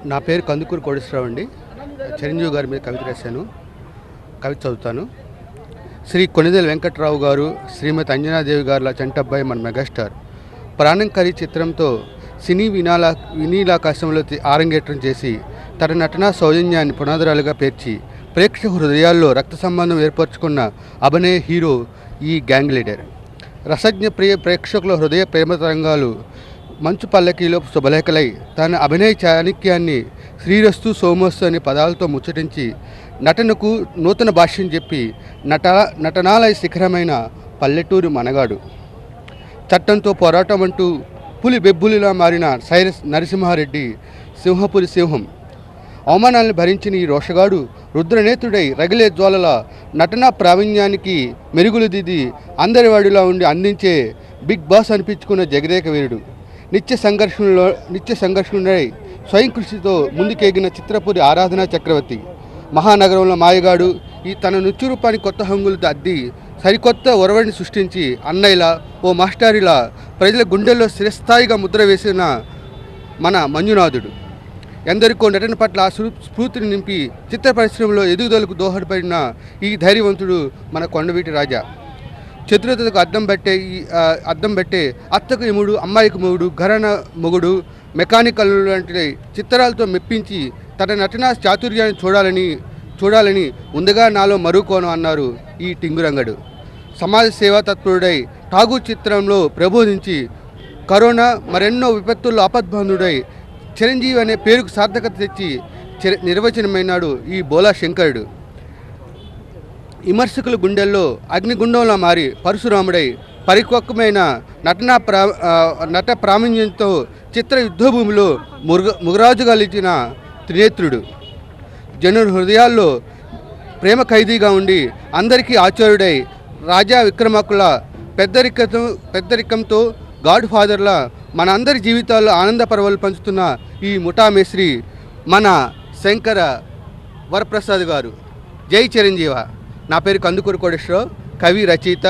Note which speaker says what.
Speaker 1: నా పేరు కందుకూరు కోటేశ్వరరావు అండి. చిరంజీవి గారి మీద కవిత రాశాను. కవిత చదువుతాను. శ్రీ కొణిదెల వెంకట్రావు గారు, శ్రీమతి అంజనాదేవి గారుల చంటబ్బాయి మన మెగాస్టార్ ప్రాణం కలి చిత్రంతో సినీ వినీలాకాశంలో ఆరంగేట్రం చేసి తన నటనా సౌజన్యాన్ని పునాదురాలుగా పేర్చి ప్రేక్షక హృదయాల్లో రక్త సంబంధం ఏర్పరచుకున్న అభినయ హీరో ఈ గ్యాంగ్ లీడర్. రసజ్ఞ ప్రేక్షకుల హృదయ ప్రేమ తరంగాలు మంచు పల్లకీలో శుభలేఖలై తన అభినయ చాణక్యాన్ని శ్రీరస్తు సోమస్తు అనే పదాలతో ముచ్చటించి నటనకు నూతన భాష్యం చెప్పి నటనాల శిఖరమైన పల్లెటూరు మనగాడు. చట్టంతో పోరాటం అంటూ పులి బెబ్బులిలా మారిన సైరస్ నరసింహారెడ్డి సింహపురి సింహం. అవమానాలను భరించిన ఈ రోషగాడు రుద్రనేత్రుడై రగిలే జ్వాలల నటనా ప్రావీణ్యానికి మెరుగులు దిద్ది అందరివాడిలా ఉండి అందించే బిగ్ బాస్ అనిపించుకున్న జగదేక వీరుడు. నిత్య సంఘర్షణుడై స్వయం కృషితో ముందుకేగిన చిత్రపురి ఆరాధనా చక్రవర్తి. మహానగరంలో మాయగాడు ఈ తన నృత్య రూపాన్ని కొత్త హంగులతో అద్ది సరికొత్త ఒరవడిని సృష్టించి అన్నయ్యలా ఓ మాస్టారిలా ప్రజల గుండెల్లో స్థిరస్థాయిగా ముద్ర వేసిన మన మంజునాథుడు. ఎందరికో నటన పట్ల స్ఫూర్తిని నింపి చిత్ర పరిశ్రమలో ఎదుగుదలకు దోహదపడిన ఈ ధైర్యవంతుడు మన కొండవీటి రాజా. చతురతకు అద్దం పెట్టే అత్తకు ఎముడు, అమ్మాయికి మొగుడు, ఘరాన మొగుడు, మెకానికల్ లాంటి చిత్రాలతో మెప్పించి తన నటనా చాతుర్యాన్ని చూడాలని ముందుగా నాలో మరుకోను అన్నారు ఈ టింగురంగడు. సమాజ సేవా తత్పరుడై ఠాగూర్ చిత్రంలో ప్రబోధించి కరోనా మరెన్నో విపత్తుల్లో ఆపద్బాంధుడై చిరంజీవి అనే పేరుకు సార్థకత తెచ్చి నిర్వచనమైనాడు ఈ బోలా శంకరుడు. విమర్శకుల గుండెల్లో అగ్నిగుండంలా మారి పరశురాముడై పరిపక్వమైన నట ప్రావీణ్యంతో చిత్ర యుద్ధభూమిలో ముగరాజుగా నిలిచిన త్రినేత్రుడు. జనుల హృదయాల్లో ప్రేమ ఖైదీగా ఉండి అందరికీ ఆచార్యుడై రాజా విక్రమార్కుల పెద్దరికంతో గాడ్ ఫాదర్లా మన అందరి జీవితాల్లో ఆనంద పర్వాలు పంచుతున్న ఈ ముఠామేశ్రీ మన శంకర వరప్రసాద్ గారు. జై చిరంజీవ. నా పేరు కందుకూరు కోటేశ్వరరావు, కవి, రచయిత.